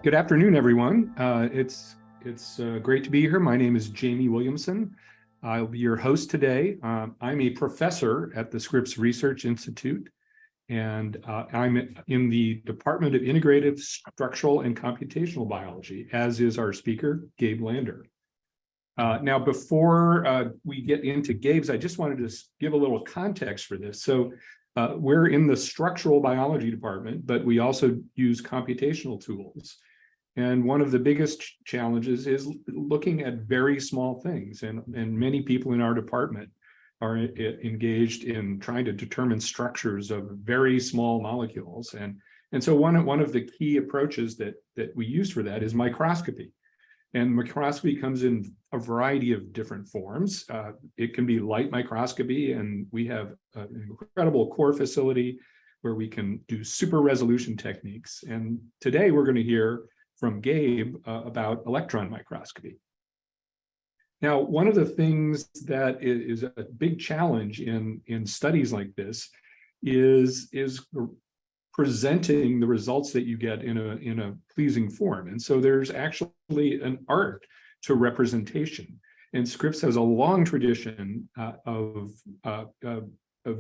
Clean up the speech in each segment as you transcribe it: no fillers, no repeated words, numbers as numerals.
Good afternoon, everyone. It's great to be here. My name is Jamie Williamson. I'll be your host today. I'm a professor at the Scripps Research Institute, and I'm in the Department of Integrative Structural and Computational Biology, as is our speaker, Gabe Lander. Now, before we get into Gabe's, I just wanted to give a little context for this. So we're in the structural biology department, but we also use computational tools. And one of the biggest challenges is looking at very small things. And many people in our department are engaged in trying to determine structures of very small molecules. And so one of the key approaches that we use for that is microscopy. And microscopy comes in a variety of different forms. It can be light microscopy, and we have an incredible core facility where we can do super resolution techniques. And today we're going to hear from Gabe about electron microscopy. Now, one of the things that is a big challenge in studies like this is presenting the results that you get in a pleasing form. And so there's actually an art to representation. And Scripps has a long tradition of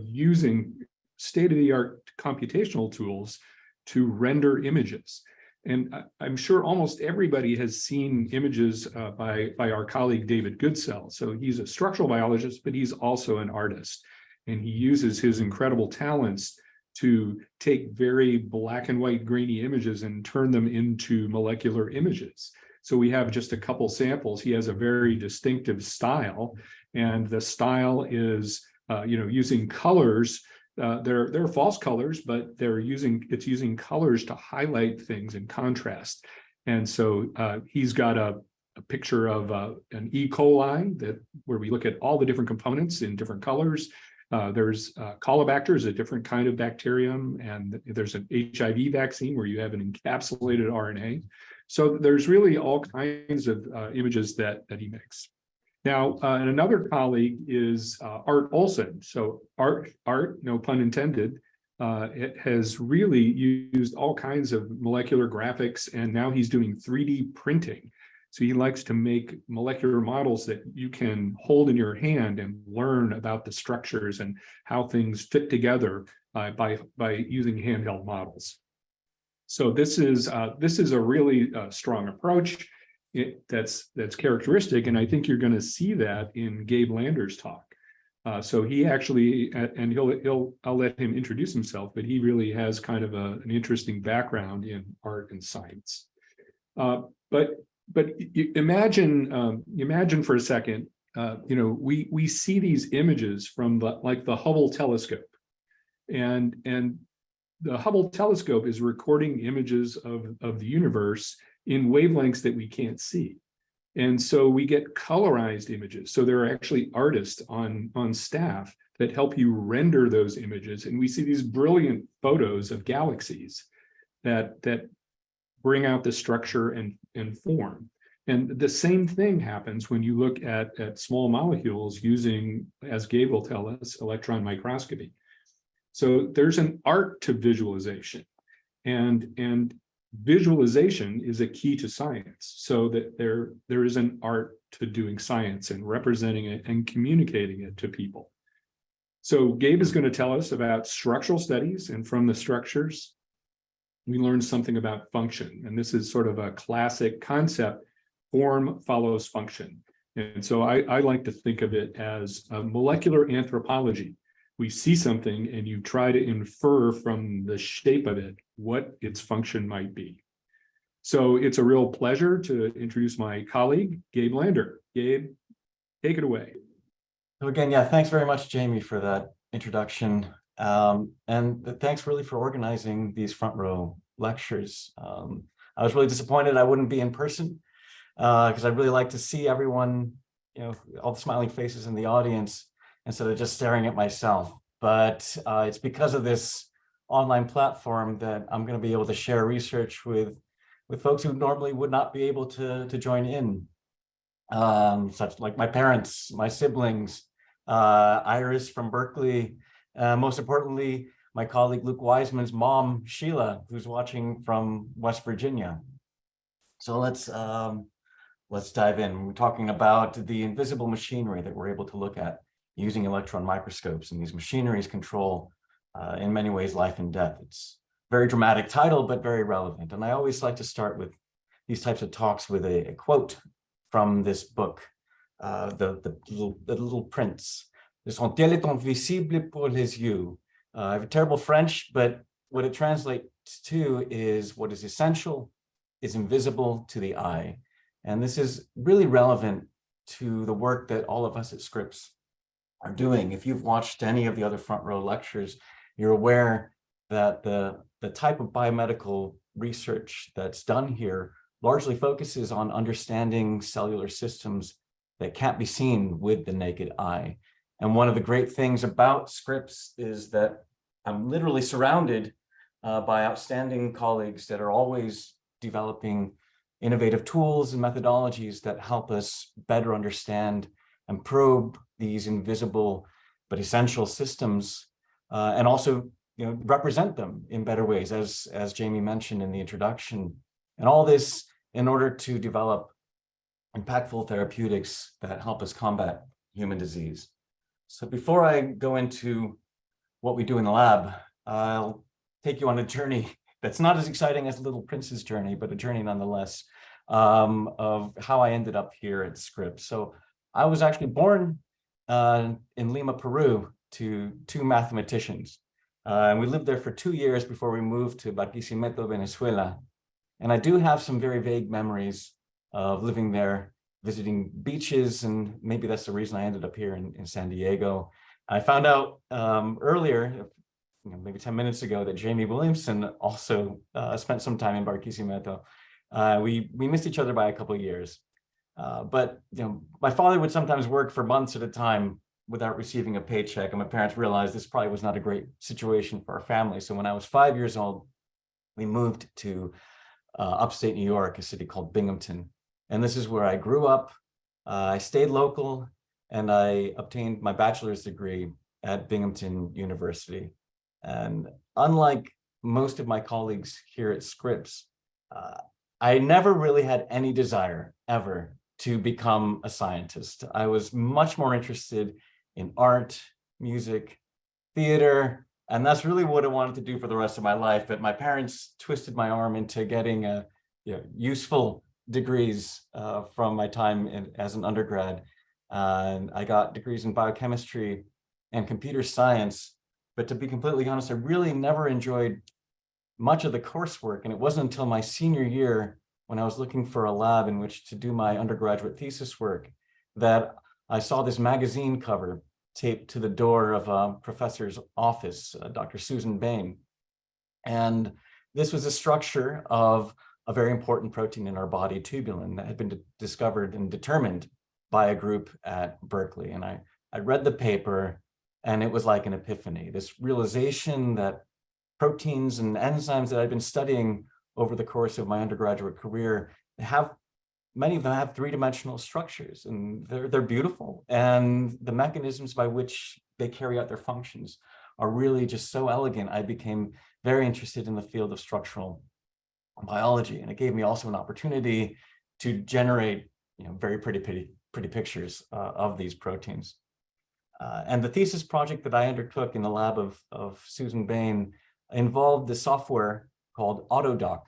using state-of-the-art computational tools to render images. And I'm sure almost everybody has seen images by our colleague David Goodsell. So he's a structural biologist, but he's also an artist. And he uses his incredible talents to take very black and white grainy images and turn them into molecular images. So we have just a couple samples. He has a very distinctive style, and the style is using colors. They're false colors, but it's using colors to highlight things in contrast. And so he's got a picture of an E. coli where we look at all the different components in different colors. There's Caulobacter, a different kind of bacterium, and there's an HIV vaccine where you have an encapsulated RNA. So there's really all kinds of images that he makes. Now, and another colleague is Art Olson. So Art, no pun intended, it has really used all kinds of molecular graphics, and now he's doing 3D printing. So he likes to make molecular models that you can hold in your hand and learn about the structures and how things fit together by using handheld models. So this is a really strong approach. That's characteristic, and I think you're going to see that in Gabe Lander's talk. So he actually, and I'll let him introduce himself, but he really has kind of an interesting background in art and science. But imagine for a second, we see these images from the Hubble telescope, and the Hubble telescope is recording images of the universe in wavelengths that we can't see. And so we get colorized images. So there are actually artists on staff that help you render those images. And we see these brilliant photos of galaxies that bring out the structure and form. And the same thing happens when you look at small molecules using, as Gabe will tell us, electron microscopy. So there's an art to visualization. And visualization is a key to science, so that there is an art to doing science and representing it and communicating it to people. So Gabe is going to tell us about structural studies, and from the structures, we learn something about function. And this is sort of a classic concept: form follows function. And so I like to think of it as a molecular anthropology. We see something and you try to infer from the shape of it what its function might be. So it's a real pleasure to introduce my colleague, Gabe Lander. Gabe, take it away. So again, yeah, thanks very much, Jamie, for that introduction. And thanks really for organizing these front row lectures. I was really disappointed I wouldn't be in person because I'd really like to see everyone, all the smiling faces in the audience, instead of just staring at myself. But it's because of this online platform that I'm going to be able to share research with folks who normally would not be able to join in, such like my parents, my siblings, Iris from Berkeley, most importantly, my colleague Luke Wiseman's mom, Sheila, who's watching from West Virginia. So let's dive in. We're talking about the invisible machinery that we're able to look at using electron microscopes, and these machineries control, in many ways, life and death. It's a very dramatic title, but very relevant. And I always like to start with these types of talks with a quote from this book, the Little Prince. "Ce sont tellement visibles pour les yeux." I have a terrible French, but what it translates to is what is essential is invisible to the eye. And this is really relevant to the work that all of us at Scripps are doing. If you've watched any of the other front row lectures, you're aware that the type of biomedical research that's done here largely focuses on understanding cellular systems that can't be seen with the naked eye. And one of the great things about Scripps is that I'm literally surrounded by outstanding colleagues that are always developing innovative tools and methodologies that help us better understand and probe these invisible but essential systems, and also, represent them in better ways, as Jamie mentioned in the introduction. And all this in order to develop impactful therapeutics that help us combat human disease. So before I go into what we do in the lab, I'll take you on a journey that's not as exciting as Little Prince's journey, but a journey nonetheless, of how I ended up here at Scripps. So I was actually born in Lima, Peru, to two mathematicians. And we lived there for 2 years before we moved to Barquisimeto, Venezuela. And I do have some very vague memories of living there, visiting beaches, and maybe that's the reason I ended up here in San Diego. I found out earlier, maybe 10 minutes ago, that Jamie Williamson also spent some time in Barquisimeto. We missed each other by a couple of years. But my father would sometimes work for months at a time without receiving a paycheck, and my parents realized this probably was not a great situation for our family. So when I was 5 years old, we moved to upstate New York, a city called Binghamton. And this is where I grew up. I stayed local, and I obtained my bachelor's degree at Binghamton University. And unlike most of my colleagues here at Scripps, I never really had any desire ever to become a scientist. I was much more interested in art, music, theater, and that's really what I wanted to do for the rest of my life. But my parents twisted my arm into getting useful degrees from my time as an undergrad. And I got degrees in biochemistry and computer science. But to be completely honest, I really never enjoyed much of the coursework. And it wasn't until my senior year, when I was looking for a lab in which to do my undergraduate thesis work, that I saw this magazine cover taped to the door of a professor's office, Dr. Susan Bain. And this was a structure of a very important protein in our body, tubulin, that had been discovered and determined by a group at Berkeley. And I read the paper, and it was like an epiphany, this realization that proteins and enzymes that I've been studying over the course of my undergraduate career many of them have three-dimensional structures, and they're beautiful. And the mechanisms by which they carry out their functions are really just so elegant. I became very interested in the field of structural biology, and it gave me also an opportunity to generate very pretty pictures of these proteins. And the thesis project that I undertook in the lab of Susan Bain involved the software called Autodoc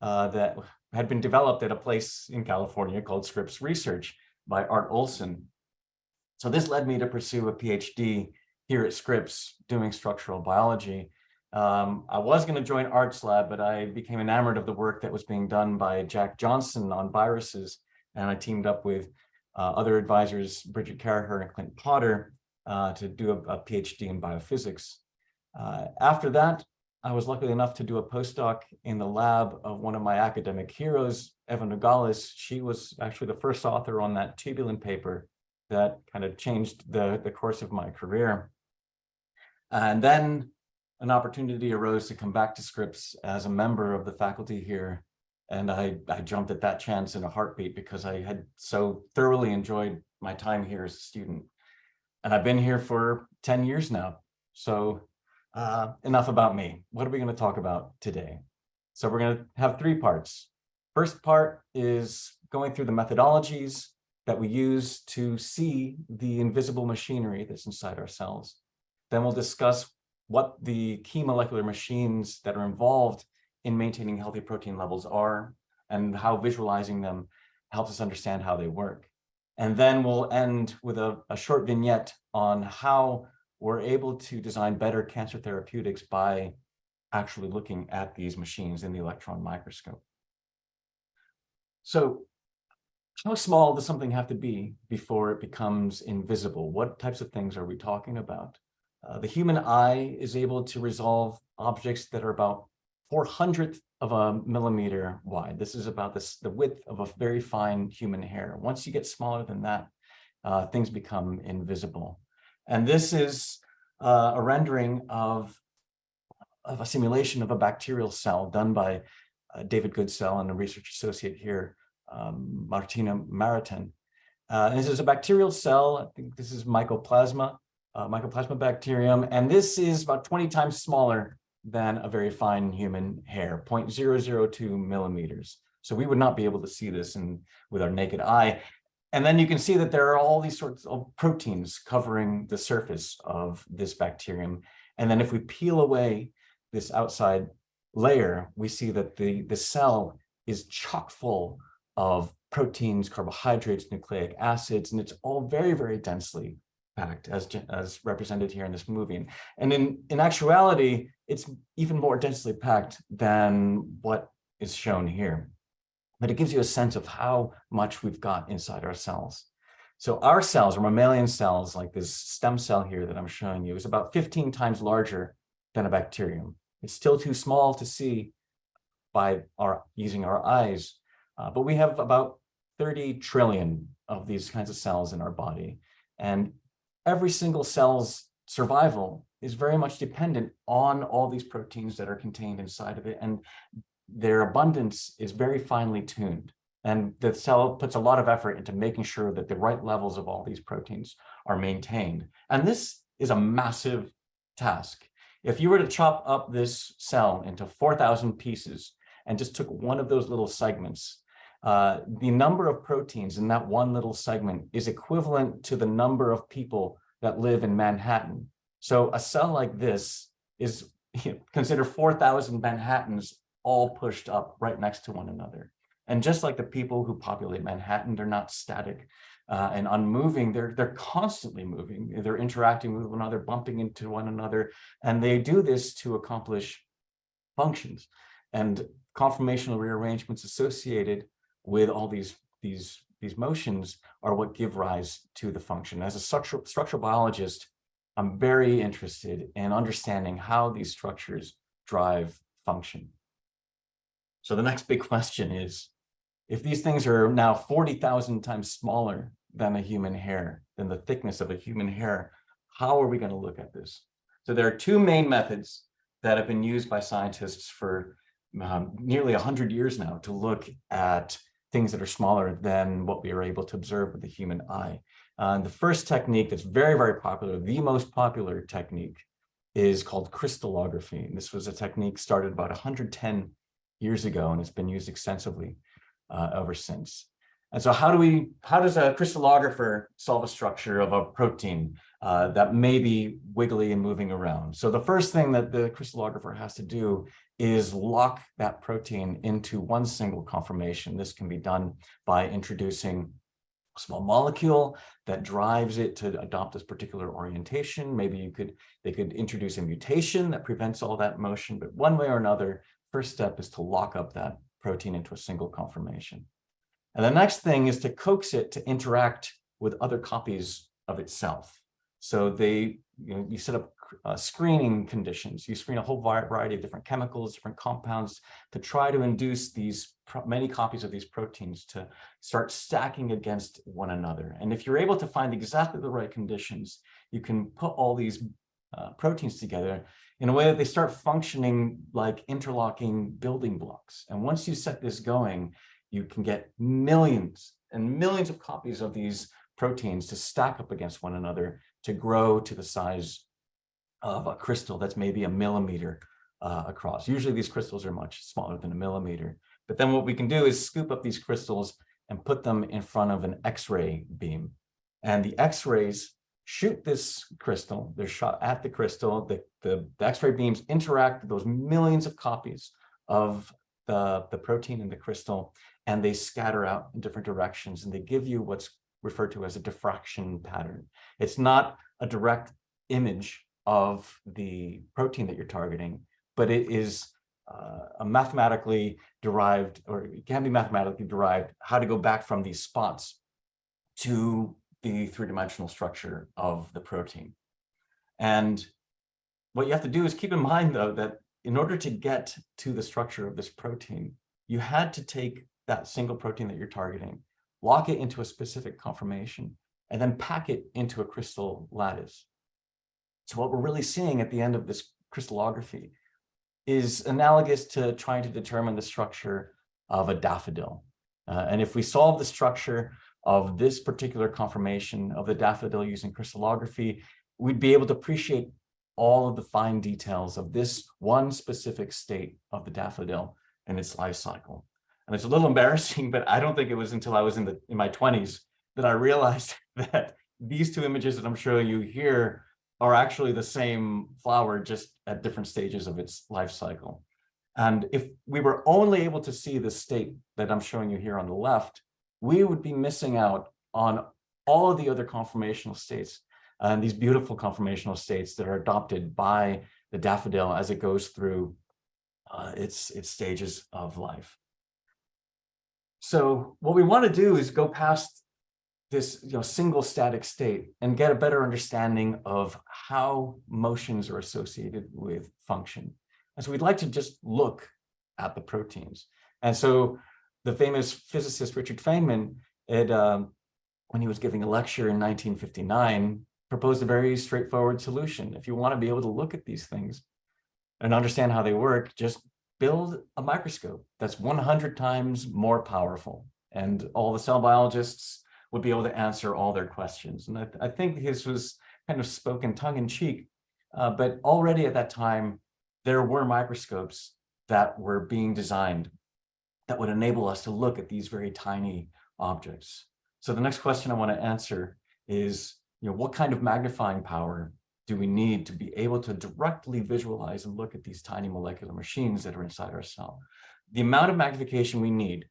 that had been developed at a place in California called Scripps Research by Art Olson. So this led me to pursue a PhD here at Scripps doing structural biology. I was going to join Art's lab, but I became enamored of the work that was being done by Jack Johnson on viruses, and I teamed up with other advisors, Bridget Carraher and Clint Potter, to do a PhD in biophysics. After that, I was lucky enough to do a postdoc in the lab of one of my academic heroes, Eva Nogales. She was actually the first author on that tubulin paper that kind of changed the course of my career. And then an opportunity arose to come back to Scripps as a member of the faculty here. And I jumped at that chance in a heartbeat because I had so thoroughly enjoyed my time here as a student. And I've been here for 10 years now. So enough about me. What are we going to talk about today? So we're going to have three parts. First part is going through the methodologies that we use to see the invisible machinery that's inside our cells. Then we'll discuss what the key molecular machines that are involved in maintaining healthy protein levels are, and how visualizing them helps us understand how they work. And then we'll end with a short vignette on how we're able to design better cancer therapeutics by actually looking at these machines in the electron microscope. So how small does something have to be before it becomes invisible? What types of things are we talking about? The human eye is able to resolve objects that are about 400th of a millimeter wide. This is about the width of a very fine human hair. Once you get smaller than that, things become invisible. And this is a rendering of a simulation of a bacterial cell done by David Goodsell and a research associate here, Martina Maritin. And this is a bacterial cell. I think this is mycoplasma bacterium. And this is about 20 times smaller than a very fine human hair, 0.002 millimeters. So we would not be able to see this with our naked eye. And then you can see that there are all these sorts of proteins covering the surface of this bacterium. And then if we peel away this outside layer, we see that the cell is chock full of proteins, carbohydrates, nucleic acids, and it's all very, very densely packed as represented here in this movie. And in actuality, it's even more densely packed than what is shown here. But it gives you a sense of how much we've got inside our cells. So our cells, or mammalian cells, like this stem cell here that I'm showing you, is about 15 times larger than a bacterium. It's still too small to see by using our eyes, but we have about 30 trillion of these kinds of cells in our body. And every single cell's survival is very much dependent on all these proteins that are contained inside of it. And their abundance is very finely tuned. And the cell puts a lot of effort into making sure that the right levels of all these proteins are maintained. And this is a massive task. If you were to chop up this cell into 4,000 pieces and just took one of those little segments, the number of proteins in that one little segment is equivalent to the number of people that live in Manhattan. So a cell like this is, consider 4,000 Manhattans all pushed up right next to one another. And just like the people who populate Manhattan, they're not static and unmoving, they're constantly moving. They're interacting with one another, bumping into one another, and they do this to accomplish functions. And conformational rearrangements associated with all these motions are what give rise to the function. As a structural biologist, I'm very interested in understanding how these structures drive function. So the next big question is, if these things are now 40,000 times smaller than a human hair, than the thickness of a human hair, how are we going to look at this? So there are two main methods that have been used by scientists for nearly 100 years now to look at things that are smaller than what we are able to observe with the human eye. The first technique that's very, very popular, the most popular technique, is called crystallography. And this was a technique started about 110 years ago, and it's been used extensively ever since. And so how does a crystallographer solve a structure of a protein that may be wiggly and moving around? So the first thing that the crystallographer has to do is lock that protein into one single conformation. This can be done by introducing a small molecule that drives it to adopt this particular orientation. Maybe they could introduce a mutation that prevents all that motion, but one way or another, first step is to lock up that protein into a single conformation. And the next thing is to coax it to interact with other copies of itself. So you set up screening conditions. You screen a whole variety of different chemicals, different compounds to try to induce these many copies of these proteins to start stacking against one another. And if you're able to find exactly the right conditions, you can put all these proteins together in a way that they start functioning like interlocking building blocks. And once you set this going, you can get millions and millions of copies of these proteins to stack up against one another to grow to the size of a crystal that's maybe a millimeter across. Usually these crystals are much smaller than a millimeter. But then what we can do is scoop up these crystals and put them in front of an X-ray beam. And the X-rays shoot this crystal, they're shot at the crystal, the X-ray beams interact with those millions of copies of the protein in the crystal, and they scatter out in different directions, and they give you what's referred to as a diffraction pattern. It's not a direct image of the protein that you're targeting, but it is a mathematically derived, or it can be mathematically derived, how to go back from these spots to the three-dimensional structure of the protein. And what you have to do is keep in mind, though, that in order to get to the structure of this protein, you had to take that single protein that you're targeting, lock it into a specific conformation, and then pack it into a crystal lattice. So what we're really seeing at the end of this crystallography is analogous to trying to determine the structure of a daffodil. And if we solve the structure of this particular conformation of the daffodil using crystallography, we'd be able to appreciate all of the fine details of this one specific state of the daffodil and its life cycle. And it's a little embarrassing, but I don't think it was until I was in my 20s that I realized that these two images that I'm showing you here are actually the same flower, just at different stages of its life cycle. And if we were only able to see the state that I'm showing you here on the left, we would be missing out on all of the other conformational states and these beautiful conformational states that are adopted by the daffodil as it goes through its stages of life. So what we want to do is go past this single static state and get a better understanding of how motions are associated with function. And so we'd like to just look at the proteins. And so the famous physicist Richard Feynman, when he was giving a lecture in 1959, proposed a very straightforward solution. If you want to be able to look at these things and understand how they work, just build a microscope that's 100 times more powerful. And all the cell biologists would be able to answer all their questions. And I think this was kind of spoken tongue-in-cheek, but already at that time, there were microscopes that were being designed that would enable us to look at these very tiny objects. So the next question I want to answer is, what kind of magnifying power do we need to be able to directly visualize and look at these tiny molecular machines that are inside our cell? The amount of magnification we need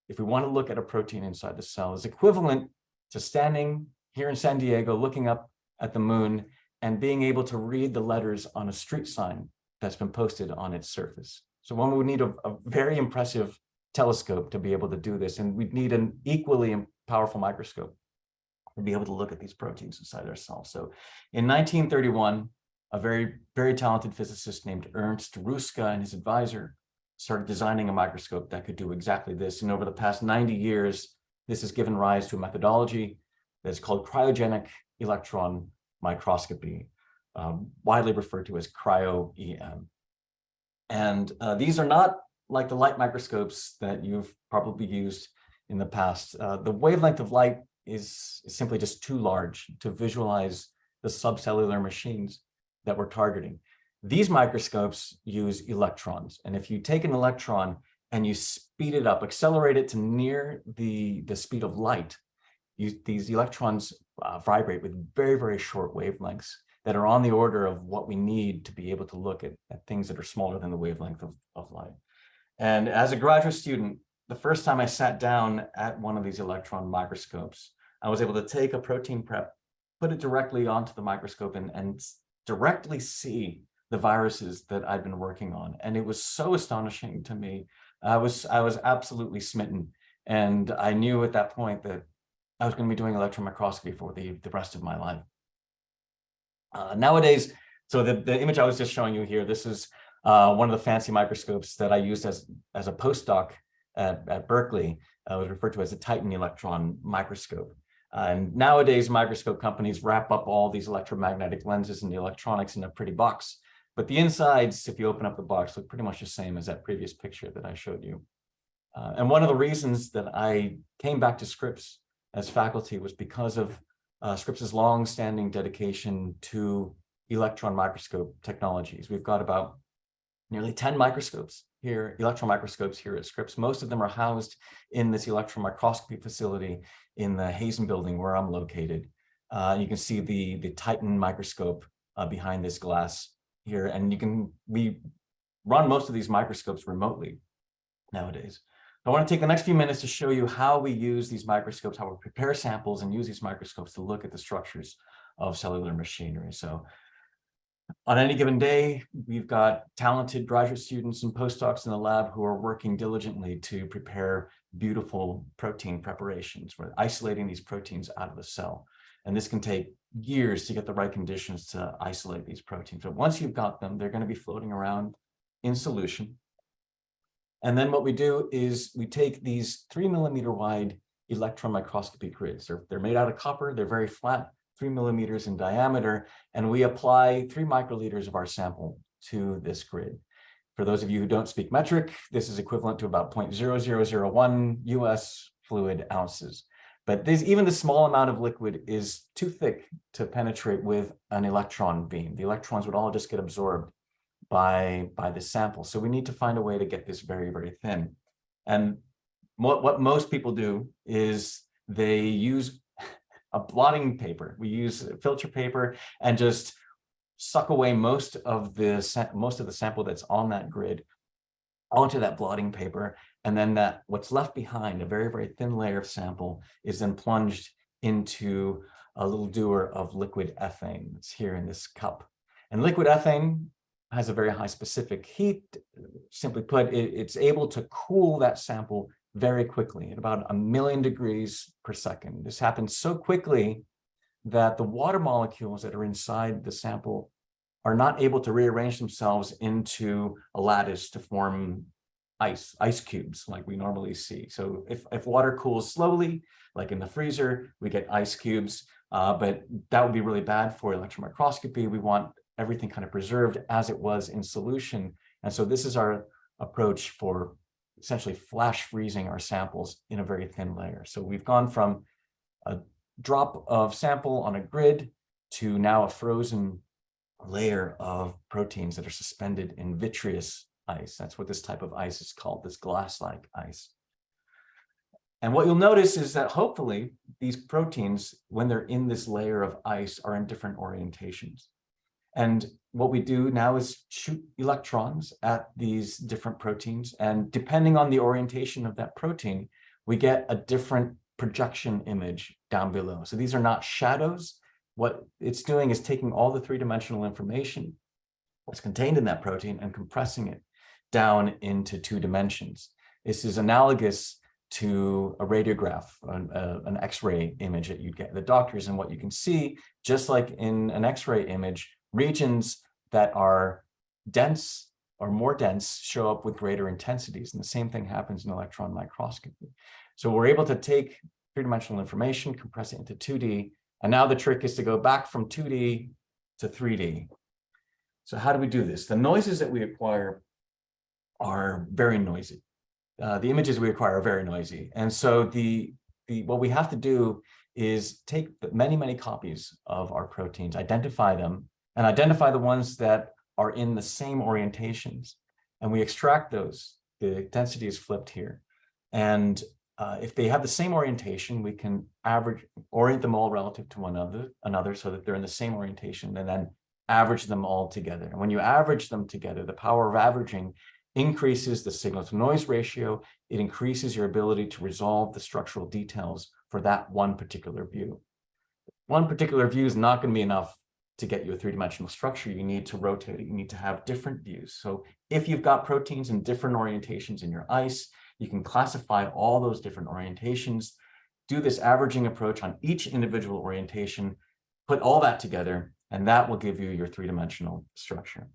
if we want to look at a protein inside the cell is equivalent to standing here in San Diego, looking up at the moon and being able to read the letters on a street sign that's been posted on its surface. So one would need a very impressive telescope to be able to do this, and we'd need an equally powerful microscope to be able to look at these proteins inside our cells. So in 1931, a very, very talented physicist named Ernst Ruska and his advisor started designing a microscope that could do exactly this. And over the past 90 years, this has given rise to a methodology that's called cryogenic electron microscopy, widely referred to as cryo-EM. And these are not like the light microscopes that you've probably used in the past. The wavelength of light is simply just too large to visualize the subcellular machines that we're targeting. These microscopes use electrons. And if you take an electron and you speed it up, accelerate it to near the speed of light, these electrons vibrate with very, very short wavelengths that are on the order of what we need to be able to look at things that are smaller than the wavelength of light. And as a graduate student, the first time I sat down at one of these electron microscopes, I was able to take a protein prep, put it directly onto the microscope and directly see the viruses that I'd been working on. And it was so astonishing to me. I was absolutely smitten. And I knew at that point that I was going to be doing electron microscopy for the rest of my life. Nowadays, so the image I was just showing you here, this is one of the fancy microscopes that I used as a postdoc at Berkeley. It was referred to as a Titan electron microscope. And nowadays, microscope companies wrap up all these electromagnetic lenses and the electronics in a pretty box. But the insides, if you open up the box, look pretty much the same as that previous picture that I showed you. And one of the reasons that I came back to Scripps as faculty was because of Scripps's long-standing dedication to electron microscope technologies. We've got about nearly 10 microscopes here, electron microscopes here at Scripps. Most of them are housed in this electron microscopy facility in the Hazen building where I'm located. You can see the Titan microscope behind this glass here, and we run most of these microscopes remotely nowadays. I want to take the next few minutes to show you how we use these microscopes, how we prepare samples and use these microscopes to look at the structures of cellular machinery. So on any given day, we've got talented graduate students and postdocs in the lab who are working diligently to prepare beautiful protein preparations. We're isolating these proteins out of the cell. And this can take years to get the right conditions to isolate these proteins. But once you've got them, they're going to be floating around in solution. And then what we do is we take these 3 millimeter wide electron microscopy grids. They're made out of copper. They're very flat, 3 millimeters in diameter. And we apply 3 microliters of our sample to this grid. For those of you who don't speak metric, this is equivalent to about 0.0001 US fluid ounces. But even the small amount of liquid is too thick to penetrate with an electron beam. The electrons would all just get absorbed by the sample. So we need to find a way to get this very, very thin. And what most people do is they use a blotting paper. We use filter paper and just suck away most of the sample that's on that grid onto that blotting paper. And then what's left behind, a very, very thin layer of sample, is then plunged into a little dewar of liquid ethane that's here in this cup. And liquid ethane has a very high specific heat. Simply put, it's able to cool that sample very quickly at about 1 million degrees per second. This happens so quickly that the water molecules that are inside the sample are not able to rearrange themselves into a lattice to form ice cubes like we normally see. So if water cools slowly, like in the freezer, we get ice cubes, but that would be really bad for electron microscopy. We want everything kind of preserved as it was in solution. And so this is our approach for essentially flash freezing our samples in a very thin layer. So we've gone from a drop of sample on a grid to now a frozen layer of proteins that are suspended in vitreous ice. That's what this type of ice is called, this glass-like ice. And what you'll notice is that hopefully these proteins, when they're in this layer of ice, are in different orientations. And what we do now is shoot electrons at these different proteins. And depending on the orientation of that protein, we get a different projection image down below. So these are not shadows. What it's doing is taking all the three-dimensional information that's contained in that protein and compressing it down into 2 dimensions. This is analogous to a radiograph, an X-ray image that you'd get at the doctors. And what you can see, just like in an X-ray image, regions that are dense or more dense show up with greater intensities. And the same thing happens in electron microscopy. So we're able to take 3-dimensional information, compress it into 2D. And now the trick is to go back from 2D to 3D. So how do we do this? The noises that we acquire are very noisy. The images we acquire are very noisy. And so what we have to do is take many, many copies of our proteins, identify them, and identify the ones that are in the same orientations. And we extract those. The density is flipped here. And if they have the same orientation, we can orient them all relative to one another so that they're in the same orientation, and then average them all together. And when you average them together, the power of averaging increases the signal to noise ratio. It increases your ability to resolve the structural details for that one particular view. One particular view is not going to be enough to get you a 3-dimensional structure. You need to rotate it. You need to have different views. So if you've got proteins in different orientations in your ice, you can classify all those different orientations, do this averaging approach on each individual orientation, put all that together, and that will give you your 3-dimensional structure.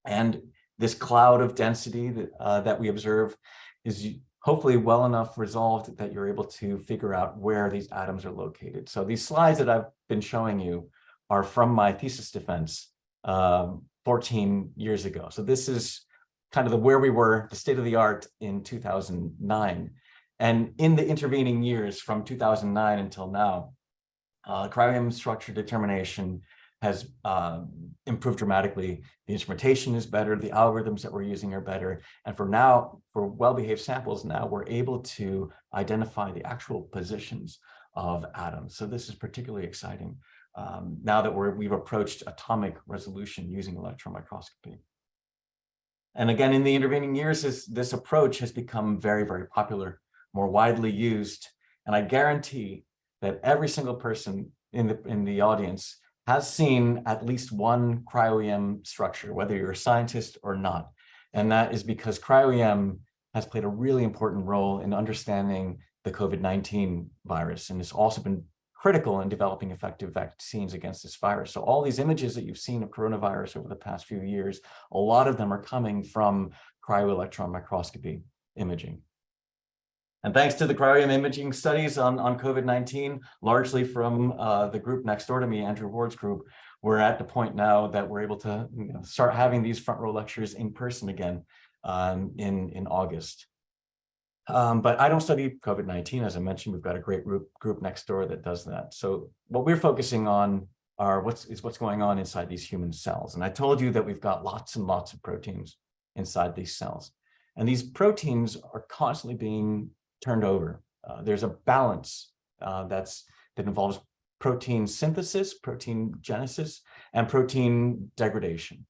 And this cloud of density that we observe is hopefully well enough resolved that you're able to figure out where these atoms are located. So these slides that I've been showing you are from my thesis defense 14 years ago. So this is kind of where we were, the state of the art in 2009. And in the intervening years from 2009 until now, cryo structure determination has improved dramatically. The instrumentation is better. The algorithms that we're using are better. And for well-behaved samples, now we're able to identify the actual positions of atoms. So this is particularly exciting now that we've approached atomic resolution using electron microscopy. And again, in the intervening years, this approach has become very, very popular, more widely used. And I guarantee that every single person in the audience has seen at least one cryo-EM structure, whether you're a scientist or not. And that is because cryo-EM has played a really important role in understanding the COVID-19 virus, and it's also been critical in developing effective vaccines against this virus. So all these images that you've seen of coronavirus over the past few years, a lot of them are coming from cryo-electron microscopy imaging. And thanks to the cryo-EM imaging studies on COVID-19, largely from the group next door to me, Andrew Ward's group, we're at the point now that we're able to start having these front row lectures in person again in August. But I don't study COVID-19. As I mentioned, we've got a great group next door that does that. So what we're focusing on are what's going on inside these human cells. And I told you that we've got lots and lots of proteins inside these cells. And these proteins are constantly being turned over. There's a balance that involves protein synthesis, protein genesis, and protein degradation.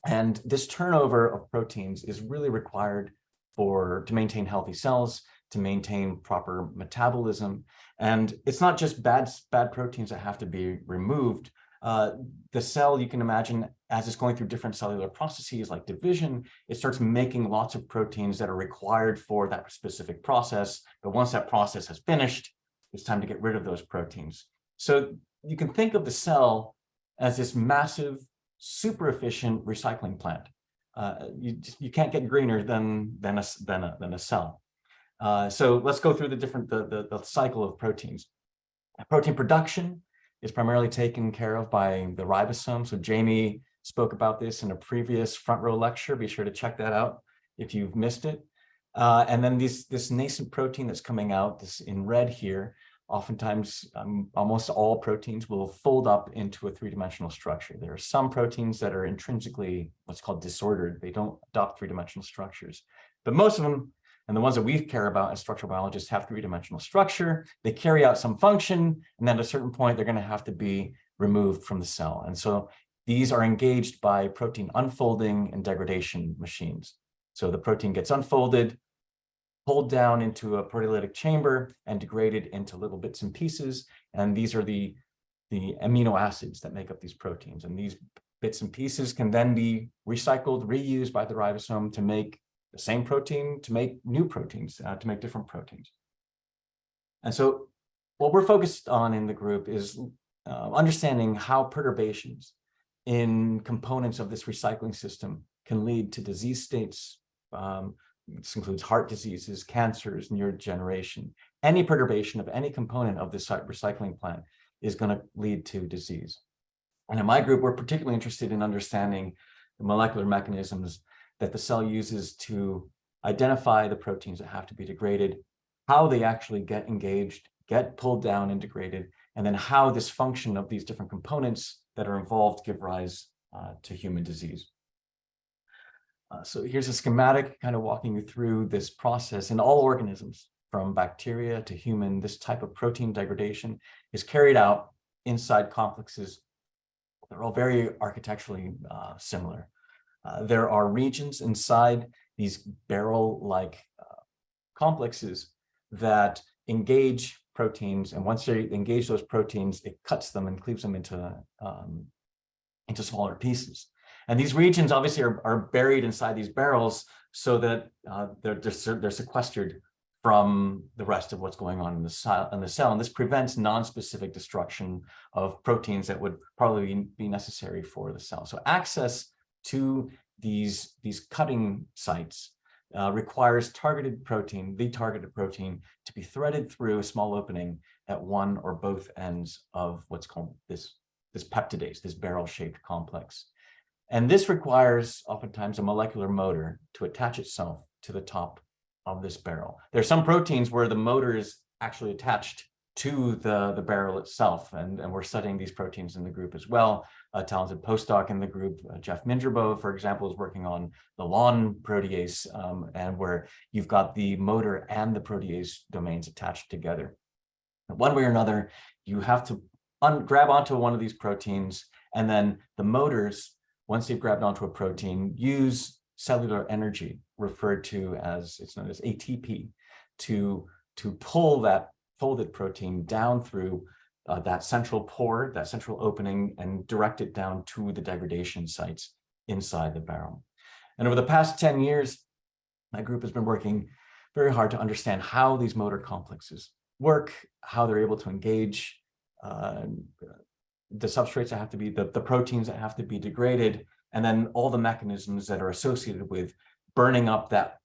And this turnover of proteins is really required to maintain healthy cells, to maintain proper metabolism. And it's not just bad proteins that have to be removed. The cell, you can imagine, as it's going through different cellular processes like division, it starts making lots of proteins that are required for that specific process. But once that process has finished, it's time to get rid of those proteins. So you can think of the cell as this massive, super efficient recycling plant. You can't get greener than a cell. So let's go through the cycle of proteins. Protein production is primarily taken care of by the ribosome. So Jamie spoke about this in a previous front row lecture. Be sure to check that out if you've missed it. And then this nascent protein that's coming out, this in red here, oftentimes almost all proteins will fold up into a three-dimensional structure. There are some proteins that are intrinsically what's called disordered. They don't adopt three-dimensional structures. But most of them, and the ones that we care about as structural biologists, have three-dimensional structure. They carry out some function, and then at a certain point, they're going to have to be removed from the cell. And so these are engaged by protein unfolding and degradation machines. So the protein gets unfolded, pulled down into a proteolytic chamber, and degraded into little bits and pieces. And these are the amino acids that make up these proteins. And these bits and pieces can then be recycled, reused by the ribosome to make the same protein, to make new proteins, to make different proteins. And so what we're focused on in the group is understanding how perturbations in components of this recycling system can lead to disease states. This includes heart diseases, cancers, neurodegeneration. Any perturbation of any component of this recycling plant is going to lead to disease. And in my group, we're particularly interested in understanding the molecular mechanisms that the cell uses to identify the proteins that have to be degraded, how they actually get engaged, get pulled down and degraded, and then how this function of these different components that are involved give rise to human disease. So here's a schematic kind of walking you through this process. In all organisms, from bacteria to human, this type of protein degradation is carried out inside complexes. They're all very architecturally similar. There are regions inside these barrel-like complexes that engage proteins, and once they engage those proteins, it cuts them and cleaves them into smaller pieces. And these regions obviously are buried inside these barrels so that they're sequestered from the rest of what's going on in the cell. And this prevents non-specific destruction of proteins that would probably be necessary for the cell. So access to these cutting sites requires the targeted protein to be threaded through a small opening at one or both ends of what's called this peptidase, this barrel-shaped complex. And this requires oftentimes a molecular motor to attach itself to the top of this barrel. There are some proteins where the motor is actually attached to the barrel itself, and we're studying these proteins in the group as well. a talented postdoc in the group, Jeff Mingerbo, for example, is working on the lawn protease, and where you've got the motor and the protease domains attached together. One way or another, you have to grab onto one of these proteins, and then the motors, once you've grabbed onto a protein, use cellular energy, referred to as, it's known as ATP, to pull that folded protein down through that central pore, that central opening, and direct it down to the degradation sites inside the barrel. And over the past 10 years, my group has been working very hard to understand how these motor complexes work, how they're able to engage the substrates that have to be, the proteins that have to be degraded, and then all the mechanisms that are associated with burning up that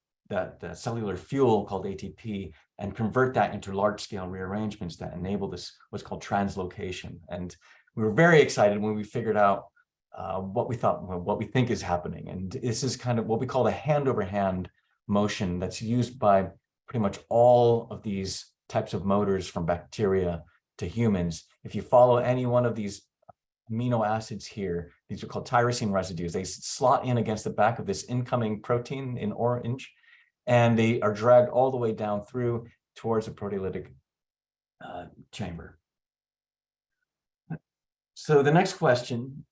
cellular fuel called ATP and convert that into large-scale rearrangements that enable this, what's called translocation. And we were very excited when we figured out what we think is happening. And this is kind of what we call the hand-over-hand motion that's used by pretty much all of these types of motors, from bacteria to humans. If you follow any one of these amino acids here, these are called tyrosine residues. They slot in against the back of this incoming protein in orange, and they are dragged all the way down through towards a proteolytic chamber. So the next question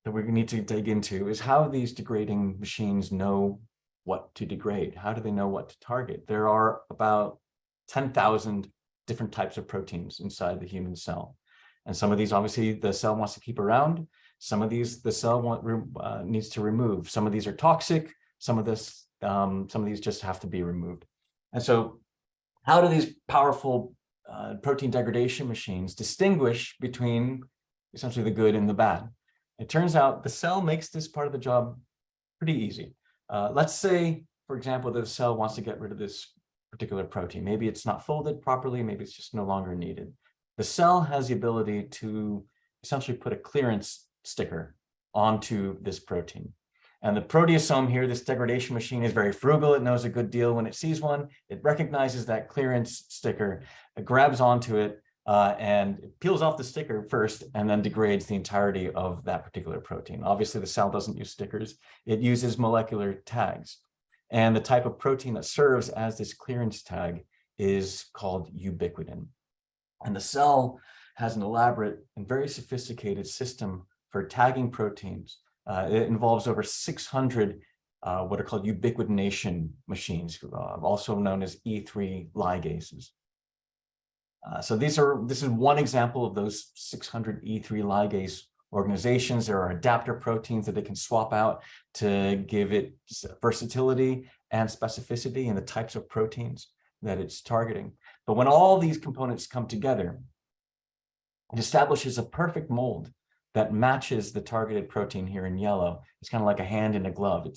that we need to dig into is how these degrading machines know what to degrade. How do they know what to target? There are about 10,000 different types of proteins inside the human cell. And some of these, obviously, the cell wants to keep around. Some of these, the cell needs to remove. Some of these are toxic. Some of these just have to be removed. And so how do these powerful protein degradation machines distinguish between essentially the good and the bad? It turns out the cell makes this part of the job pretty easy. Let's say, for example, that the cell wants to get rid of this particular protein. Maybe it's not folded properly. Maybe it's just no longer needed. The cell has the ability to essentially put a clearance sticker onto this protein. And the proteasome here, this degradation machine, is very frugal. It knows a good deal when it sees one. It recognizes that clearance sticker, it grabs onto it, and it peels off the sticker first, and then degrades the entirety of that particular protein. Obviously, the cell doesn't use stickers. It uses molecular tags. And the type of protein that serves as this clearance tag is called ubiquitin. And the cell has an elaborate and very sophisticated system for tagging proteins. It involves over 600 what are called ubiquitination machines, also known as E3 ligases. So this is one example of those 600 E3 ligase organizations. There are adapter proteins that they can swap out to give it versatility and specificity in the types of proteins that it's targeting. But when all these components come together, it establishes a perfect mold that matches the targeted protein here in yellow. It's kind of like a hand in a glove.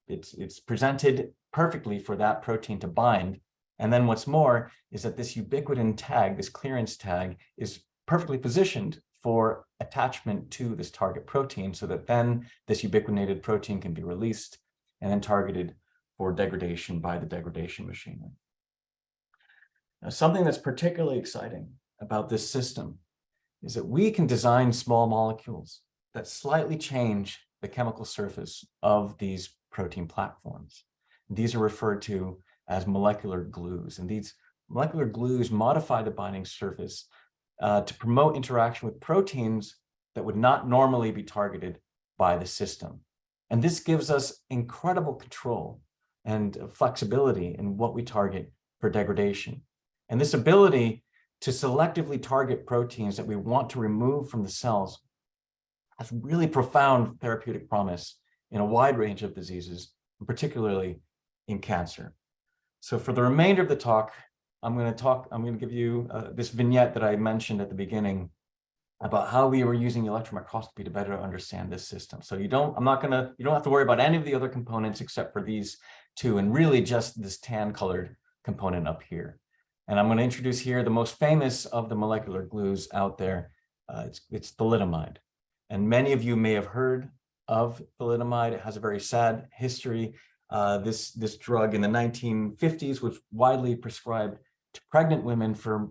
It's presented perfectly for that protein to bind. And then what's more is that this ubiquitin tag, this clearance tag, is perfectly positioned for attachment to this target protein, so that then this ubiquitinated protein can be released and then targeted for degradation by the degradation machinery. Now, something that's particularly exciting about this system is that we can design small molecules that slightly change the chemical surface of these protein platforms. These are referred to as molecular glues, and these molecular glues modify the binding surface to promote interaction with proteins that would not normally be targeted by the system. And this gives us incredible control and flexibility in what we target for degradation. And this ability to selectively target proteins that we want to remove from the cells has really profound therapeutic promise in a wide range of diseases, and particularly in cancer. So for the remainder of the talk, I'm going to give you this vignette that I mentioned at the beginning about how we were using electron microscopy to better understand this system. So you don't have to worry about any of the other components except for these two, and really just this tan colored component up here. And I'm going to introduce here the most famous of the molecular glues out there. It's thalidomide. And many of you may have heard of thalidomide. It has a very sad history. This drug in the 1950s was widely prescribed to pregnant women for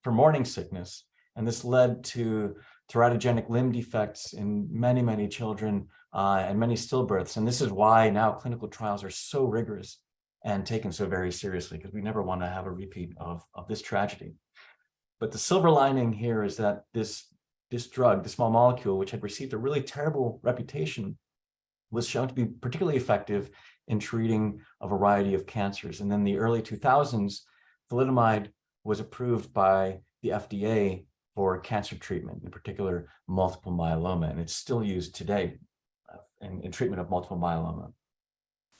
morning sickness. And this led to teratogenic limb defects in many, many children, and many stillbirths. And this is why now clinical trials are so rigorous and taken so very seriously, because we never want to have a repeat of this tragedy. But the silver lining here is that this drug, the small molecule, which had received a really terrible reputation, was shown to be particularly effective in treating a variety of cancers. And in the early 2000s, thalidomide was approved by the FDA for cancer treatment, in particular multiple myeloma, and it's still used today in treatment of multiple myeloma.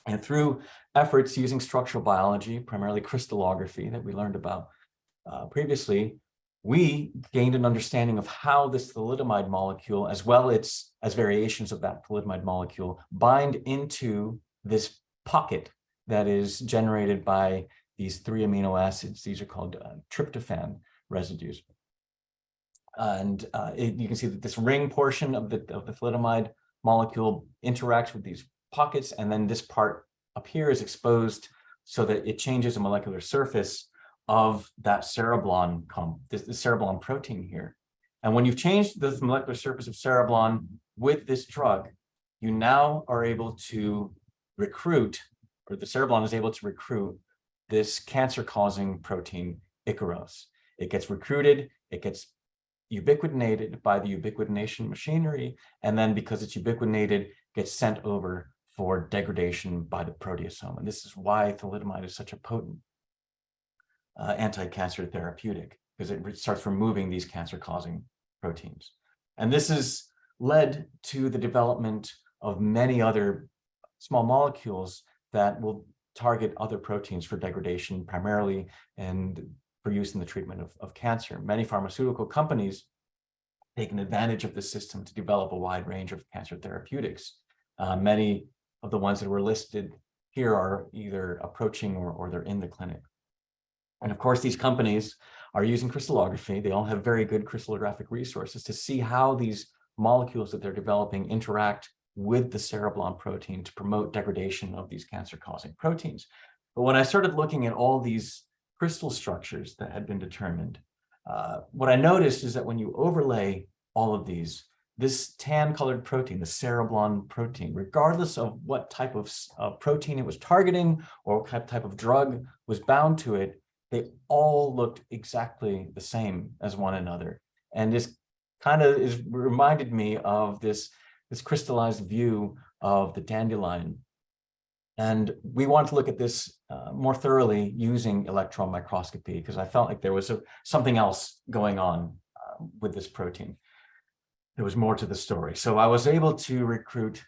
And through efforts using structural biology, primarily crystallography that we learned about previously, we gained an understanding of how this thalidomide molecule, as well as variations of that thalidomide molecule, bind into this pocket that is generated by these 3 amino acids. These are called tryptophan residues. And you can see that this ring portion of the thalidomide molecule interacts with these pockets, and then this part up here is exposed so that it changes the molecular surface of that cereblon, the cereblon protein here. And when you've changed the molecular surface of cereblon with this drug, you now are able to recruit, or the cereblon is able to recruit, this cancer-causing protein, Icaros. It gets recruited, it gets ubiquitinated by the ubiquitination machinery, and then because it's ubiquitinated, gets sent over for degradation by the proteasome. And this is why thalidomide is such a potent anti-cancer therapeutic, because it starts removing these cancer-causing proteins. And this has led to the development of many other small molecules that will target other proteins for degradation, primarily and for use in the treatment of cancer. Many pharmaceutical companies taken advantage of the system to develop a wide range of cancer therapeutics. Many of the ones that were listed here are either approaching or they're in the clinic. And of course, these companies are using crystallography. They all have very good crystallographic resources to see how these molecules that they're developing interact with the cereblon protein to promote degradation of these cancer-causing proteins. But when I started looking at all these crystal structures that had been determined, what I noticed is that when you overlay all of these, this tan-colored protein, the cereblon protein, regardless of what type of protein it was targeting or what type of drug was bound to it, they all looked exactly the same as one another. And this kind of reminded me of this crystallized view of the dandelion. And we wanted to look at this more thoroughly using electron microscopy, because I felt like there was something else going on with this protein. There was more to the story. So I was able to recruit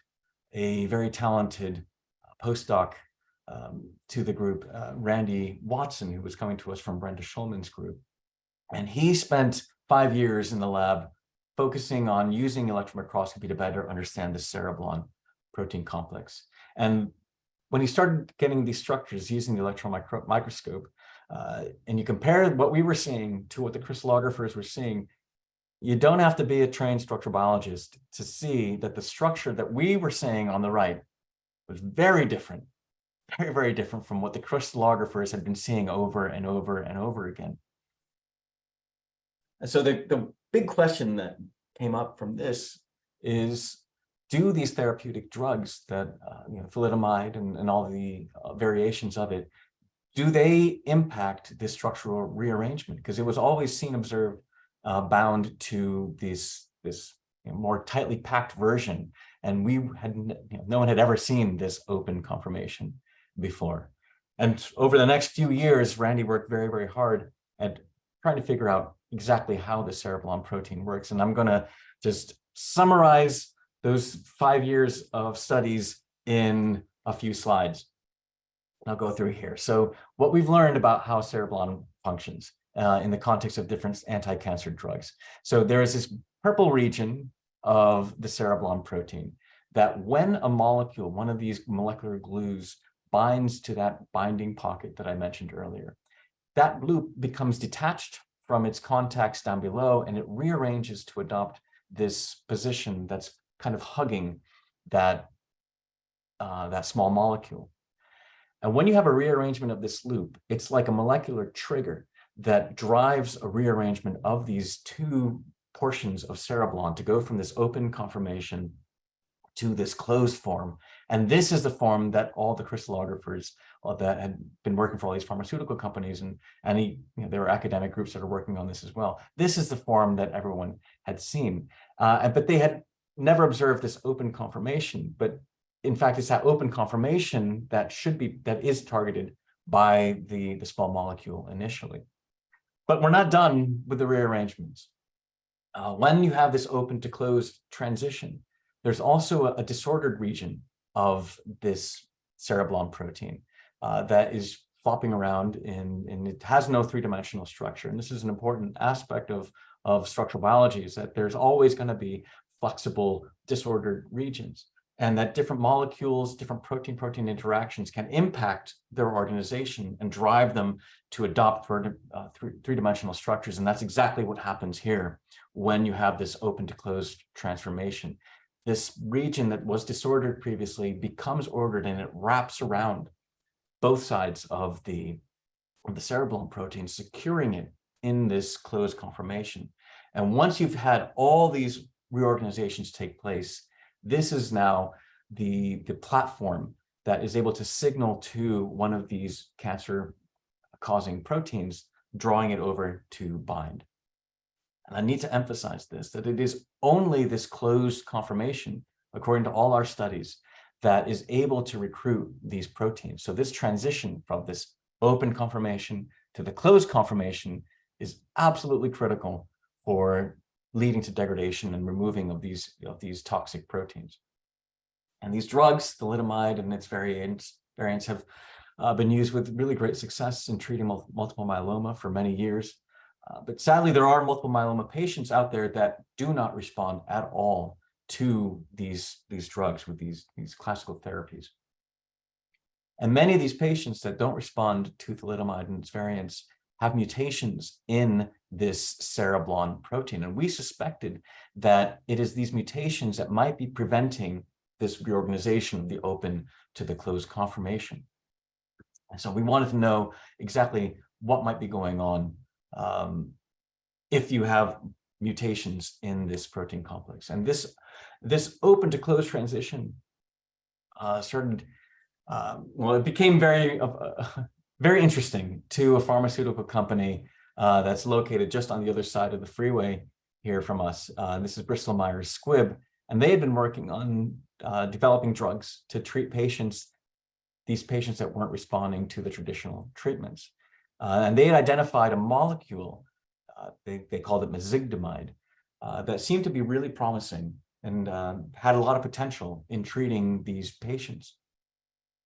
a very talented postdoc to the group, Randy Watson, who was coming to us from Brenda Schulman's group. And he spent 5 years in the lab focusing on using electron microscopy to better understand the cereblon protein complex. And when he started getting these structures using the electron microscope, and you compare what we were seeing to what the crystallographers were seeing, you don't have to be a trained structural biologist to see that the structure that we were seeing on the right was very different, very, very different from what the crystallographers had been seeing over and over and over again. And so the big question that came up from this is, do these therapeutic drugs that, thalidomide and all the variations of it, do they impact this structural rearrangement? Because it was always seen, observed, bound to this more tightly packed version. And no one had ever seen this open conformation before. And over the next few years, Randy worked very, very hard at trying to figure out exactly how the cereblon protein works. And I'm going to just summarize those 5 years of studies in a few slides. I'll go through here. So what we've learned about how cereblon functions in the context of different anti-cancer drugs. So there is this purple region of the cereblon protein that when a molecule, one of these molecular glues, binds to that binding pocket that I mentioned earlier, that loop becomes detached from its contacts down below, and it rearranges to adopt this position that's kind of hugging that small molecule. And when you have a rearrangement of this loop, it's like a molecular trigger that drives a rearrangement of these two portions of cereblon to go from this open conformation to this closed form. And this is the form that all the crystallographers that had been working for all these pharmaceutical companies, and there were academic groups that are working on this as well. This is the form that everyone had seen, but they had never observed this open conformation. But in fact, it's that open conformation that is targeted by the small molecule initially. But we're not done with the rearrangements. When you have this open to closed transition, there's also a disordered region of this cereblon protein that is flopping around and it has no three-dimensional structure. And this is an important aspect of structural biology, is that there's always going to be flexible, disordered regions, and that different molecules, different protein-protein interactions can impact their organization and drive them to adopt three-dimensional structures. And that's exactly what happens here when you have this open to closed transformation. This region that was disordered previously becomes ordered, and it wraps around both sides of the cereblon protein, securing it in this closed conformation. And once you've had all these reorganizations take place, this is now the platform that is able to signal to one of these cancer-causing proteins, drawing it over to bind. And I need to emphasize this, that it is only this closed conformation, according to all our studies, that is able to recruit these proteins. So this transition from this open conformation to the closed conformation is absolutely critical for leading to degradation and removing of these toxic proteins. And these drugs, thalidomide and its variants have been used with really great success in treating multiple myeloma for many years. But sadly, there are multiple myeloma patients out there that do not respond at all to these drugs with these classical therapies. And many of these patients that don't respond to thalidomide and its variants have mutations in this cereblon protein. And we suspected that it is these mutations that might be preventing this reorganization of the open to the closed conformation. And so we wanted to know exactly what might be going on if you have mutations in this protein complex. And this open to closed transition it became very interesting to a pharmaceutical company that's located just on the other side of the freeway here from us. This is Bristol Myers Squibb, and they had been working on developing drugs to treat these patients that weren't responding to the traditional treatments. And they had identified a molecule, they called it mezigdomide, that seemed to be really promising and had a lot of potential in treating these patients.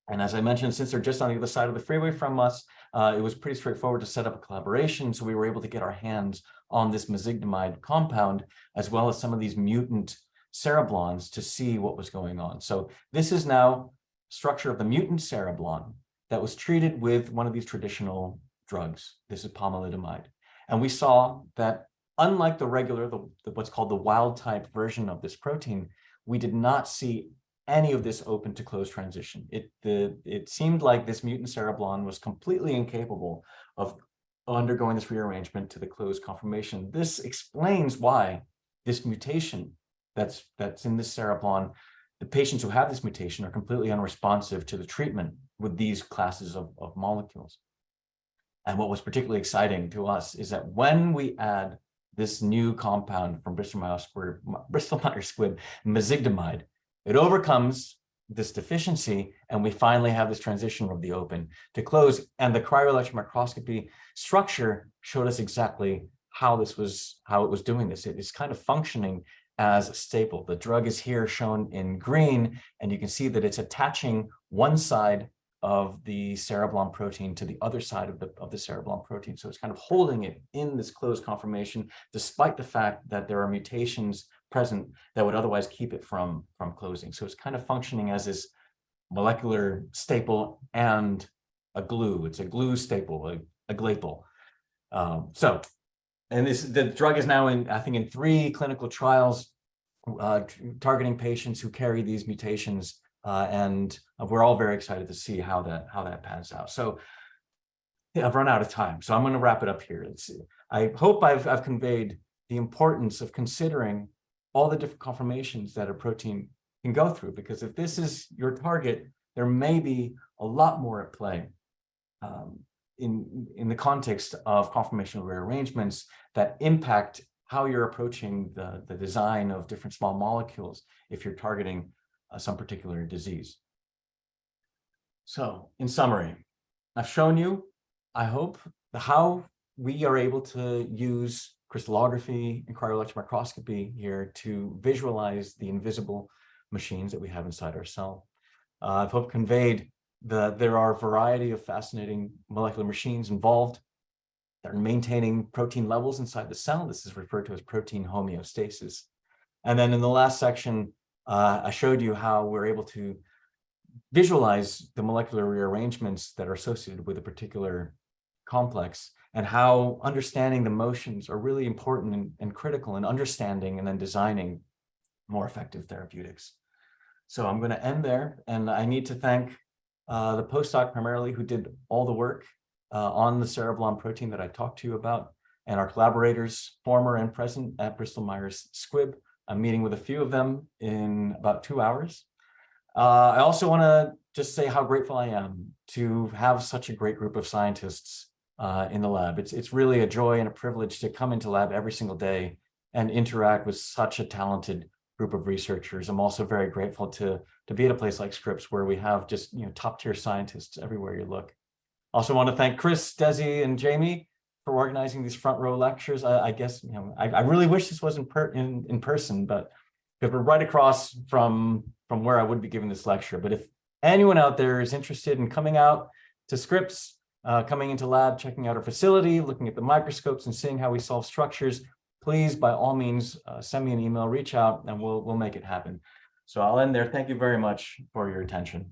And as I mentioned, since they're just on the other side of the freeway from us, it was pretty straightforward to set up a collaboration. So we were able to get our hands on this mezigdomide compound, as well as some of these mutant cereblons, to see what was going on. So this is now structure of the mutant cereblon that was treated with one of these traditional drugs. This is pomalidomide. And we saw that unlike the regular, what's called the wild type version of this protein, we did not see any of this open to closed transition. It seemed like this mutant cereblon was completely incapable of undergoing this rearrangement to the closed conformation. This explains why this mutation that's in this cereblon, the patients who have this mutation are completely unresponsive to the treatment with these classes of molecules. And what was particularly exciting to us is that when we add this new compound from Bristol Myers Squibb, mezigdomide, it overcomes this deficiency, and we finally have this transition of the open to close. And the cryo-electron microscopy structure showed us exactly how it was doing this. It is kind of functioning as a staple. The drug is here shown in green, and you can see that it's attaching one side of the cereblon protein to the other side of the cereblon protein. So it's kind of holding it in this closed conformation, despite the fact that there are mutations present that would otherwise keep it from closing. So it's kind of functioning as this molecular staple and a glue. It's a glue staple, a glaple. And the drug is now I think in 3 clinical trials targeting patients who carry these mutations. And we're all very excited to see how that pans out. So yeah, I've run out of time, so I'm going to wrap it up here. I hope I've conveyed the importance of considering all the different conformations that a protein can go through, because if this is your target, there may be a lot more at play in the context of conformational rearrangements that impact how you're approaching the design of different small molecules if you're targeting some particular disease. So in summary, I've shown you, I hope, how we are able to use crystallography and cryo-electron microscopy here to visualize the invisible machines that we have inside our cell. I've hope conveyed that there are a variety of fascinating molecular machines involved that are maintaining protein levels inside the cell. This is referred to as protein homeostasis. And then in the last section, I showed you how we're able to visualize the molecular rearrangements that are associated with a particular complex, and how understanding the motions are really important and critical in understanding and then designing more effective therapeutics. So I'm going to end there, and I need to thank the postdoc primarily who did all the work on the cereblon protein that I talked to you about, and our collaborators, former and present at Bristol Myers Squibb. I'm meeting with a few of them in about 2 hours. I also want to just say how grateful I am to have such a great group of scientists in the lab. It's really a joy and a privilege to come into lab every single day and interact with such a talented group of researchers. I'm also very grateful to be at a place like Scripps, where we have just top tier scientists everywhere you look. Also want to thank Chris, Desi, and Jamie for organizing these front row lectures. I guess I really wish this was in person, but because we're right across from where I would be giving this lecture. But if anyone out there is interested in coming out to Scripps, coming into lab, checking out our facility, looking at the microscopes and seeing how we solve structures, please, by all means, send me an email, reach out, and we'll make it happen. So I'll end there. Thank you very much for your attention.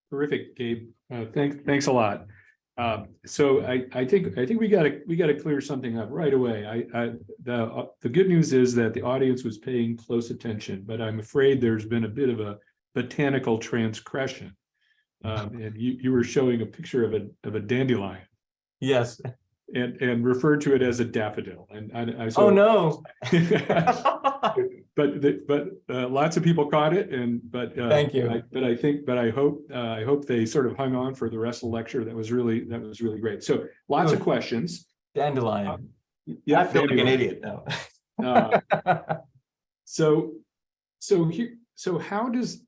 Terrific, Gabe. Thanks a lot. So I think we got to clear something up right away. The good news is that the audience was paying close attention, but I'm afraid there's been a bit of a botanical transgression. And you were showing a picture of a dandelion. Yes. And referred to it as a daffodil. And so, oh no. but lots of people caught it, but thank you. I hope they sort of hung on for the rest of the lecture. That was really great. So lots of questions. Dandelion. Yeah, I feel like an idiot now. So how does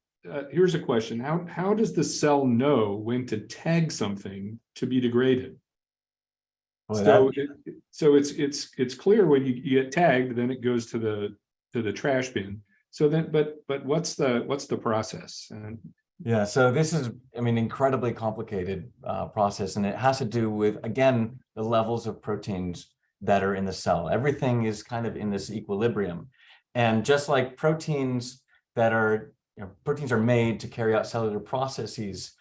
here's a question: how does the cell know when to tag something to be degraded? Well, so it's clear when you get tagged, then it goes to the trash bin. So then, but what's the process? Yeah, so this is, incredibly complicated process, and it has to do with, again, the levels of proteins that are in the cell. Everything is kind of in this equilibrium, and just like proteins are made to carry out cellular processes,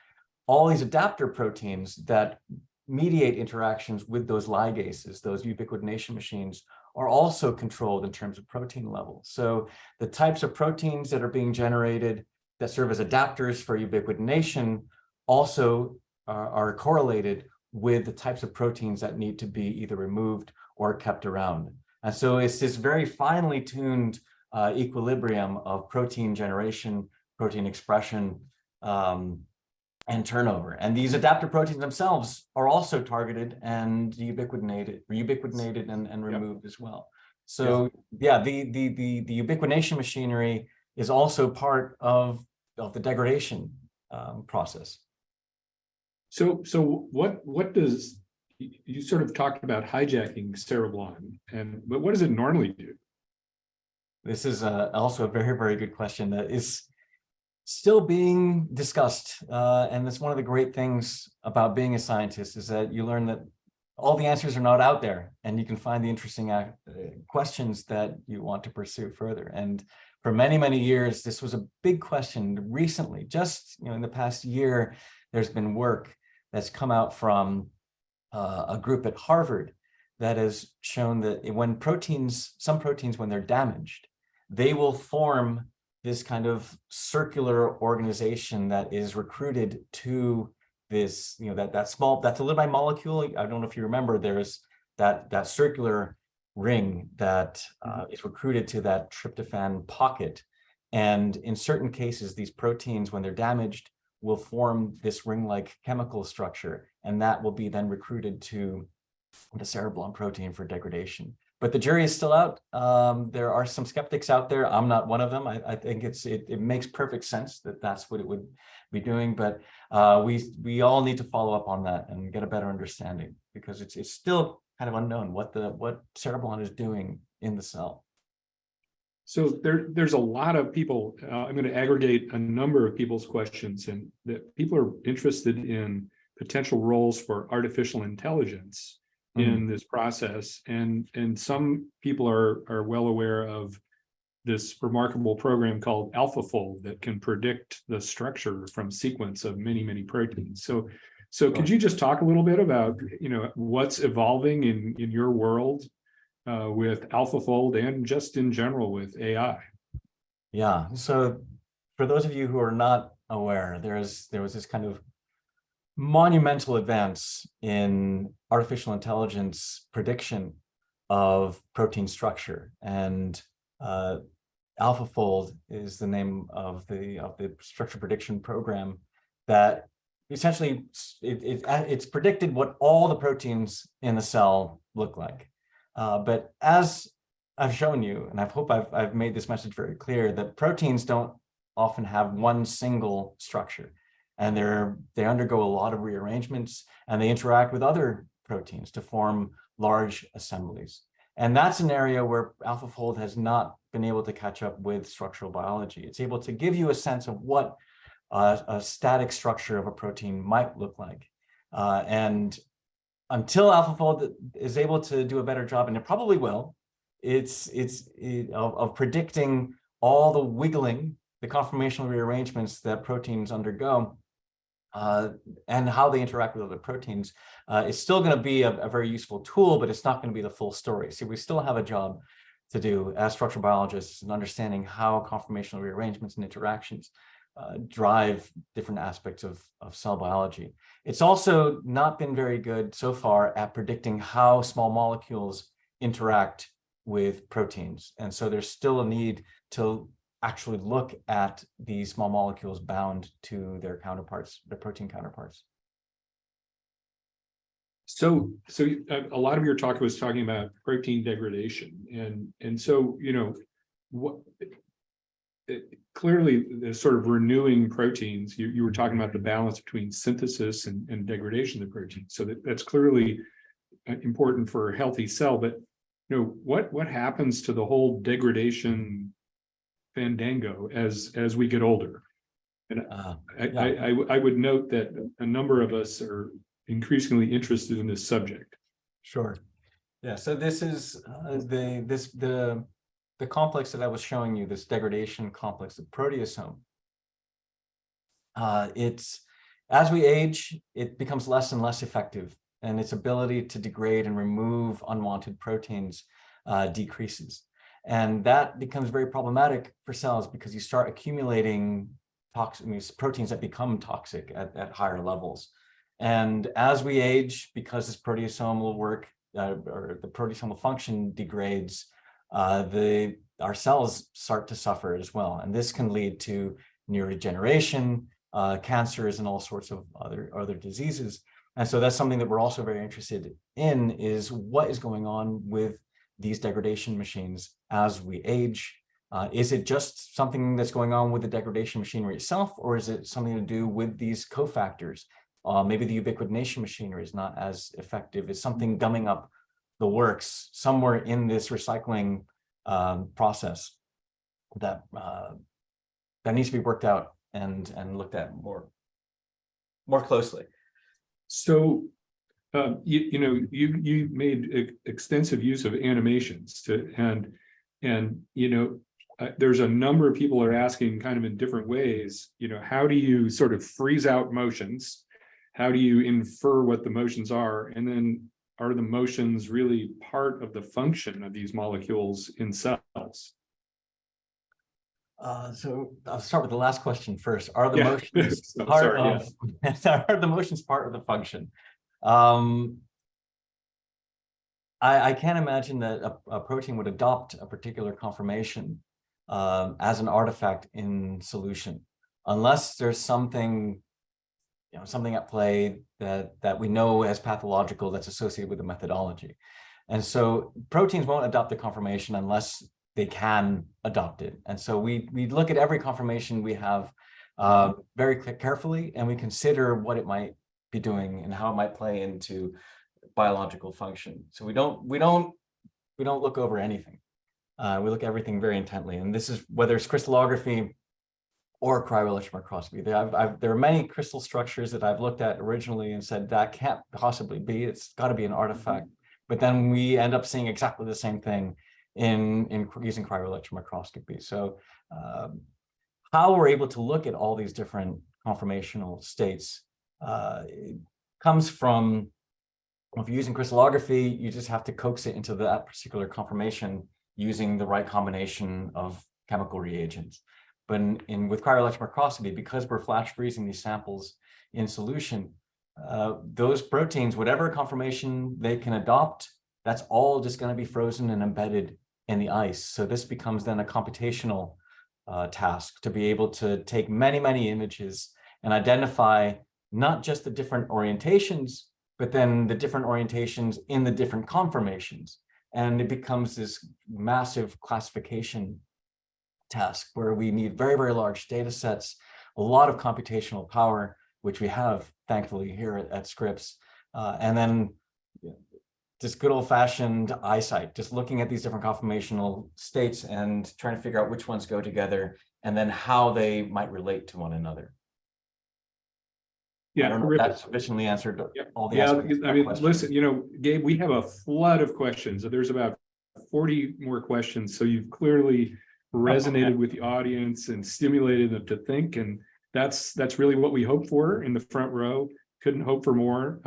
all these adapter proteins that mediate interactions with those ligases, those ubiquitination machines, are also controlled in terms of protein levels. So the types of proteins that are being generated that serve as adapters for ubiquitination also are correlated with the types of proteins that need to be either removed or kept around. And so it's this very finely tuned equilibrium of protein generation, protein expression, and turnover. And these adapter proteins themselves are also targeted and ubiquitinated and removed as well. So yeah, the ubiquitination machinery is also part of the degradation process. So what does, you sort of talked about hijacking cereblon, but what does it normally do? This is also a very, very good question that is still being discussed. And that's one of the great things about being a scientist, is that you learn that all the answers are not out there, and you can find the interesting questions that you want to pursue further. And for many, many years, this was a big question. Recently, just in the past year, there's been work that's come out from a group at Harvard that has shown that when some proteins, when they're damaged, they will form this kind of circular organization that is recruited to this, that small, that's a lipid molecule. I don't know if you remember, there's that circular ring that is recruited to that tryptophan pocket. And in certain cases, these proteins, when they're damaged, will form this ring-like chemical structure, and that will be then recruited to the cereblon protein for degradation. But the jury is still out. There are some skeptics out there. I'm not one of them. I think it makes perfect sense that that's what it would be doing. But we all need to follow up on that and get a better understanding, because it's still kind of unknown what cereblon is doing in the cell. So there's a lot of people. I'm going to aggregate a number of people's questions, and that people are interested in potential roles for artificial intelligence in this process, and some people are well aware of this remarkable program called AlphaFold that can predict the structure from sequence of many proteins. So could you just talk a little bit about what's evolving in your world with AlphaFold and just in general with AI? Yeah. So for those of you who are not aware, there was this kind of monumental advance in artificial intelligence prediction of protein structure, and AlphaFold is the name of the structure prediction program that essentially it's predicted what all the proteins in the cell look like. But as I've shown you, and I hope I've made this message very clear, that proteins don't often have one single structure, and they undergo a lot of rearrangements, and they interact with other proteins to form large assemblies. And that's an area where AlphaFold has not been able to catch up with structural biology. It's able to give you a sense of what a static structure of a protein might look like. And until AlphaFold is able to do a better job, and it probably will, of predicting all the wiggling, the conformational rearrangements that proteins undergo, and how they interact with other proteins, it's still going to be a very useful tool, but it's not going to be the full story. So we still have a job to do as structural biologists in understanding how conformational rearrangements and interactions drive different aspects of cell biology. It's also not been very good so far at predicting how small molecules interact with proteins. And so there's still a need to actually look at these small molecules bound to their counterparts, their protein counterparts. So a lot of your talk was talking about protein degradation, and so what clearly the sort of renewing proteins. You were talking about the balance between synthesis and degradation of proteins. So that's clearly important for a healthy cell. But what happens to the whole degradation fandango as we get older? And I would note that a number of us are increasingly interested in this subject. Sure. Yeah. So this is the complex that I was showing you, this degradation complex, the proteasome. As we age, it becomes less and less effective, and its ability to degrade and remove unwanted proteins decreases. And that becomes very problematic for cells, because you start accumulating proteins that become toxic at higher levels. And as we age, because this proteasomal work or the proteasomal function degrades, our cells start to suffer as well. And this can lead to neurodegeneration, cancers, and all sorts of other diseases. And so that's something that we're also very interested in, is what is going on with these degradation machines as we age. Is it just something that's going on with the degradation machinery itself, or is it something to do with these cofactors? Maybe the ubiquitination machinery is not as effective. Is something gumming up the works somewhere in this recycling process that needs to be worked out and looked at more closely? So you made extensive use of animations there's a number of people are asking kind of in different ways, how do you sort of freeze out motions? How do you infer what the motions are? And then are the motions really part of the function of these molecules in cells? So I'll start with the last question first. Are the motions part of are the motions part of the function? I can't imagine that a protein would adopt a particular conformation as an artifact in solution, unless there's something, something at play that we know as pathological that's associated with the methodology. And so proteins won't adopt the conformation unless they can adopt it. And so we look at every conformation we have very carefully, and we consider what it might be doing and how it might play into biological function. So we don't look over anything. We look at everything very intently, and this is whether it's crystallography or cryo-electron microscopy. There are many crystal structures that I've looked at originally and said that can't possibly be. It's got to be an artifact. But then we end up seeing exactly the same thing in using cryo-electron microscopy. So how we're able to look at all these different conformational states comes from, if you're using crystallography, you just have to coax it into that particular conformation using the right combination of chemical reagents. But with cryo-electron microscopy, because we're flash freezing these samples in solution, those proteins, whatever conformation they can adopt, that's all just going to be frozen and embedded in the ice. So this becomes then a computational task to be able to take many, many images and identify not just the different orientations, but then the different orientations in the different conformations. And it becomes this massive classification task where we need very, very large data sets, a lot of computational power, which we have, thankfully, here at Scripps. And then just good old-fashioned eyesight, just looking at these different conformational states and trying to figure out which ones go together and then how they might relate to one another. Yeah, I don't know if that sufficiently answered all the aspects. I mean, listen, Gabe, we have a flood of questions. There's about 40 more questions. So you've clearly resonated with the audience and stimulated them to think. And that's really what we hope for in the front row. Couldn't hope for more.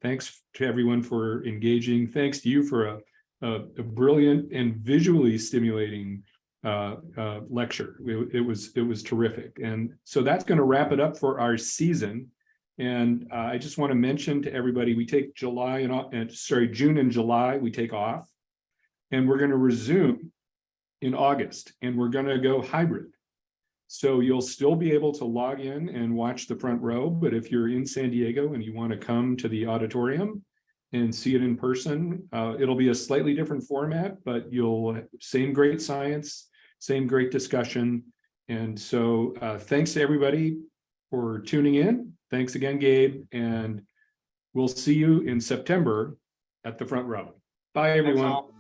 Thanks to everyone for engaging. Thanks to you for a brilliant and visually stimulating lecture. It was terrific. And so that's going to wrap it up for our season. And I just want to mention to everybody, we take June and July, we take off, and we're going to resume in August, and we're going to go hybrid. So you'll still be able to log in and watch the front row, but if you're in San Diego and you want to come to the auditorium and see it in person, it'll be a slightly different format, but same great science, same great discussion. And so thanks to everybody for tuning in. Thanks again, Gabe, and we'll see you in September at the front row. Bye, everyone.